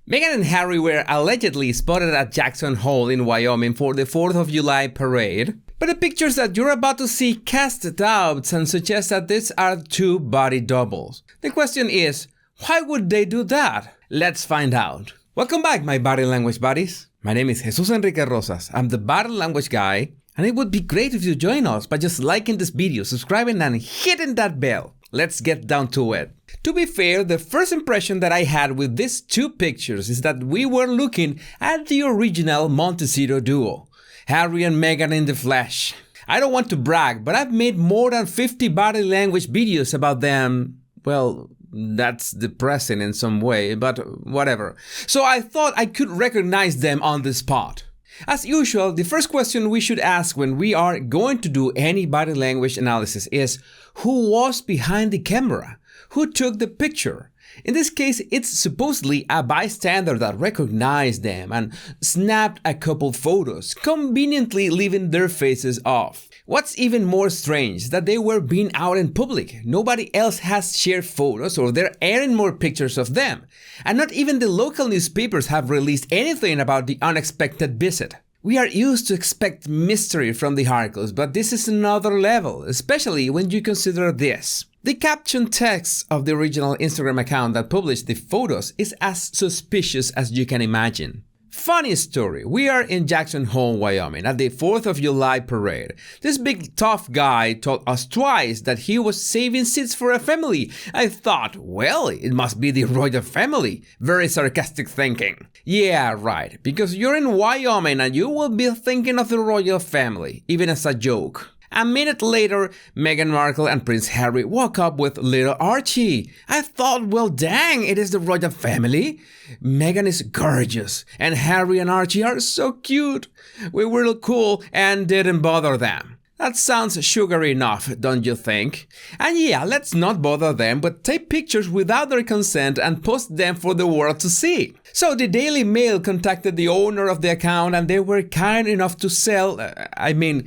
Meghan and Harry were allegedly spotted at Jackson Hole in Wyoming for the 4th of July parade. But the pictures that you're about to see cast doubts and suggest that these are two body doubles. The question is, why would they do that? Let's find out. Welcome back, my body language buddies. My name is Jesus Enrique Rosas. I'm the body language guy, and it would be great if you join us by just liking this video, subscribing, and hitting that bell. Let's get down to it. To be fair, the first impression that I had with these two pictures is that we were looking at the original Montecito duo, Harry and Meghan in the flesh. I don't want to brag, but I've made more than 50 body language videos about them. Well, that's depressing in some way, but whatever. So I thought I could recognize them on the spot. As usual, the first question we should ask when we are going to do any body language analysis is, who was behind the camera? Who took the picture? In this case, it's supposedly a bystander that recognized them and snapped a couple photos, conveniently leaving their faces off. What's even more strange is that they were being out in public. Nobody else has shared photos or they're airing more pictures of them. And not even the local newspapers have released anything about the unexpected visit. We are used to expect mystery from the articles, but this is another level, especially when you consider this. The caption text of the original Instagram account that published the photos is as suspicious as you can imagine. Funny story, we are in Jackson Hole, Wyoming at the 4th of July parade. This big tough guy told us twice that he was saving seats for a family. I thought, well, it must be the royal family. Very sarcastic thinking. Yeah, right, because you're in Wyoming and you will be thinking of the royal family, even as a joke. A minute later, Meghan Markle and Prince Harry walk up with little Archie. I thought, well dang, it is the royal family. Meghan is gorgeous, and Harry and Archie are so cute. We were cool and didn't bother them. That sounds sugary enough, don't you think? And yeah, let's not bother them, but take pictures without their consent and post them for the world to see. So the Daily Mail contacted the owner of the account and they were kind enough to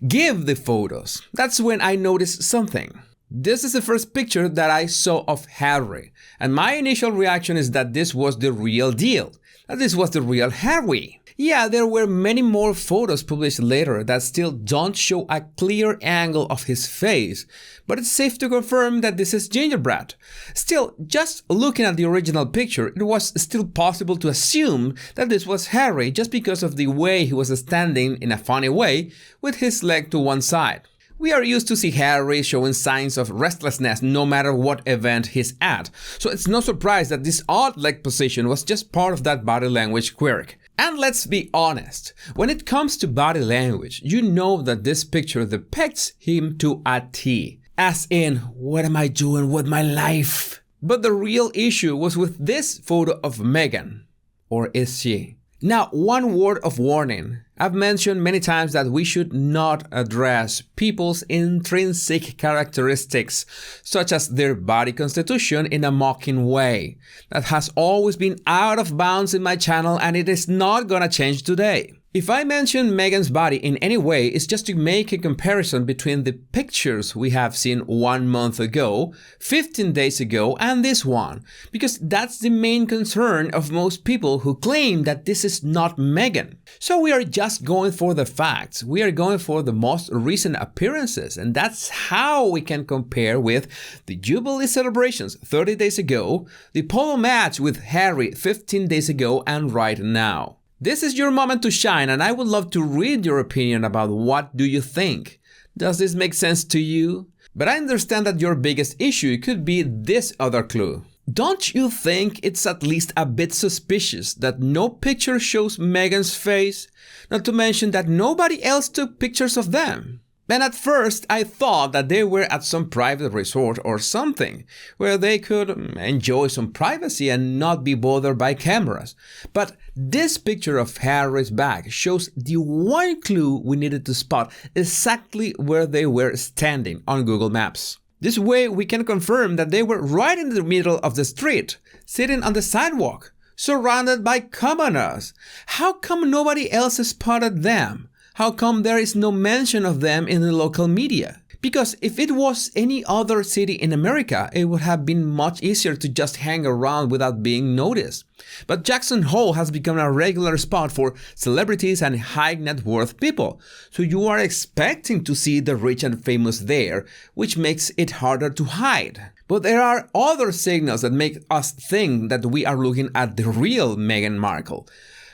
give the photos. That's when I noticed something. This is the first picture that I saw of Harry, and my initial reaction is that this was the real deal, that this was the real Harry. Yeah, there were many more photos published later that still don't show a clear angle of his face, but it's safe to confirm that this is gingerbread. Still, just looking at the original picture, it was still possible to assume that this was Harry just because of the way he was standing in a funny way with his leg to one side. We are used to see Harry showing signs of restlessness no matter what event he's at, so it's no surprise that this odd leg position was just part of that body language quirk. And let's be honest, when it comes to body language, you know that this picture depicts him to a T. As in, what am I doing with my life? But the real issue was with this photo of Meghan. Or is she? Now, one word of warning. I've mentioned many times that we should not address people's intrinsic characteristics, such as their body constitution, in a mocking way. That has always been out of bounds in my channel, and it is not gonna change today. If I mention Meghan's body in any way, it's just to make a comparison between the pictures we have seen 1 month ago, 15 days ago, and this one, because that's the main concern of most people who claim that this is not Meghan. So we are just going for the facts. We are going for the most recent appearances, and that's how we can compare with the Jubilee celebrations 30 days ago, the polo match with Harry 15 days ago, and right now. This is your moment to shine, and I would love to read your opinion about what do you think. Does this make sense to you? But I understand that your biggest issue could be this other clue. Don't you think it's at least a bit suspicious that no picture shows Meghan's face? Not to mention that nobody else took pictures of them. And at first, I thought that they were at some private resort or something, where they could enjoy some privacy and not be bothered by cameras. But this picture of Harry's bag shows the one clue we needed to spot exactly where they were standing on Google Maps. This way, we can confirm that they were right in the middle of the street, sitting on the sidewalk, surrounded by commoners. How come nobody else spotted them? How come there is no mention of them in the local media? Because if it was any other city in America, it would have been much easier to just hang around without being noticed. But Jackson Hole has become a regular spot for celebrities and high net worth people, so you are expecting to see the rich and famous there, which makes it harder to hide. But there are other signals that make us think that we are looking at the real Meghan Markle.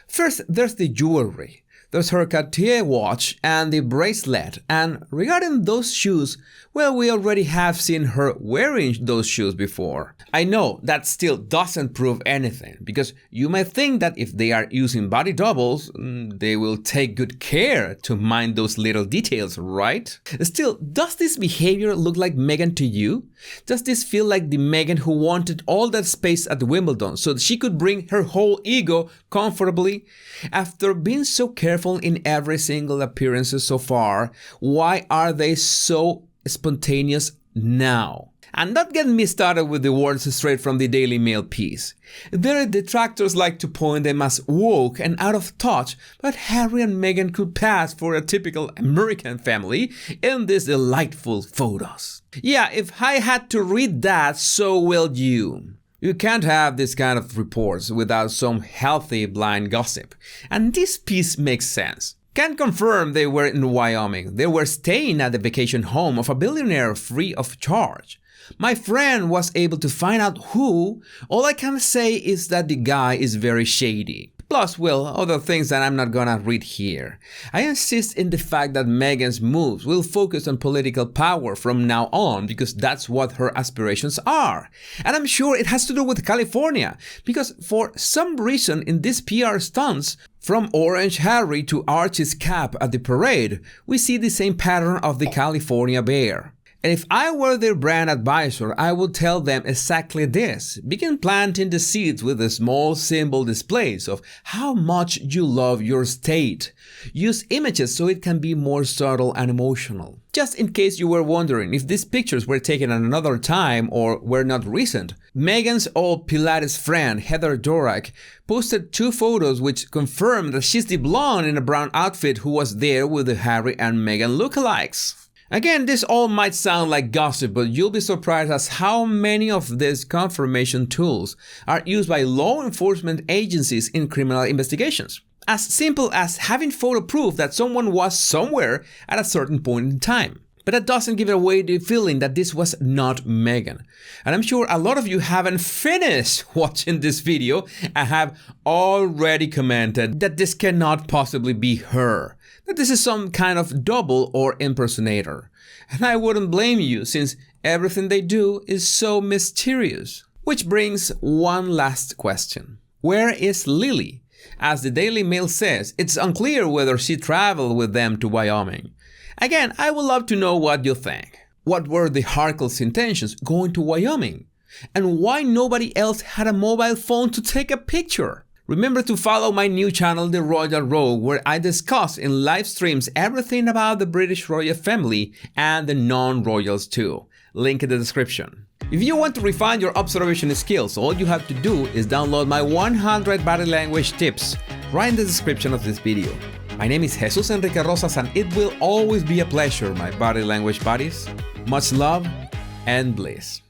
First, there's the jewelry. There's her Cartier watch and the bracelet, and regarding those shoes, well, we already have seen her wearing those shoes before. I know that still doesn't prove anything, because you might think that if they are using body doubles, they will take good care to mind those little details, right? Still, does this behavior look like Meghan to you? Does this feel like the Meghan who wanted all that space at Wimbledon so that she could bring her whole ego comfortably? After being so careful in every single appearance so far, why are they so spontaneous now? And not get me started with the words straight from the Daily Mail piece. Their detractors like to point them as woke and out of touch, but Harry and Meghan could pass for a typical American family in these delightful photos. Yeah, if I had to read that, so will you. You can't have this kind of reports without some healthy blind gossip. And this piece makes sense. Can confirm they were in Wyoming. They were staying at the vacation home of a billionaire free of charge. My friend was able to find out who. All I can say is that the guy is very shady. Plus, well, other things that I'm not gonna read here. I insist in the fact that Meghan's moves will focus on political power from now on because that's what her aspirations are. And I'm sure it has to do with California because for some reason in these PR stunts, from Orange Harry to Archie's cap at the parade, we see the same pattern of the California bear. And if I were their brand advisor, I would tell them exactly this. Begin planting the seeds with the small symbol displays of how much you love your state. Use images so it can be more subtle and emotional. Just in case you were wondering if these pictures were taken at another time or were not recent, Meghan's old Pilates friend Heather Dorak posted 2 photos which confirm that she's the blonde in a brown outfit who was there with the Harry and Meghan lookalikes. Again, this all might sound like gossip, but you'll be surprised as how many of these confirmation tools are used by law enforcement agencies in criminal investigations. As simple as having photo proof that someone was somewhere at a certain point in time. But that doesn't give away the feeling that this was not Meghan. And I'm sure a lot of you haven't finished watching this video and have already commented that this cannot possibly be her. That this is some kind of double or impersonator. And I wouldn't blame you since everything they do is so mysterious. Which brings one last question. Where is Lily? As the Daily Mail says, it's unclear whether she traveled with them to Wyoming. Again, I would love to know what you think. What were the Harkles' intentions going to Wyoming? And why nobody else had a mobile phone to take a picture? Remember to follow my new channel, The Royal Rogue, where I discuss in live streams everything about the British royal family and the non-royals too. Link in the description. If you want to refine your observation skills, all you have to do is download my 100 body language tips right in the description of this video. My name is Jesus Enrique Rosas and it will always be a pleasure, my body language buddies. Much love and bliss.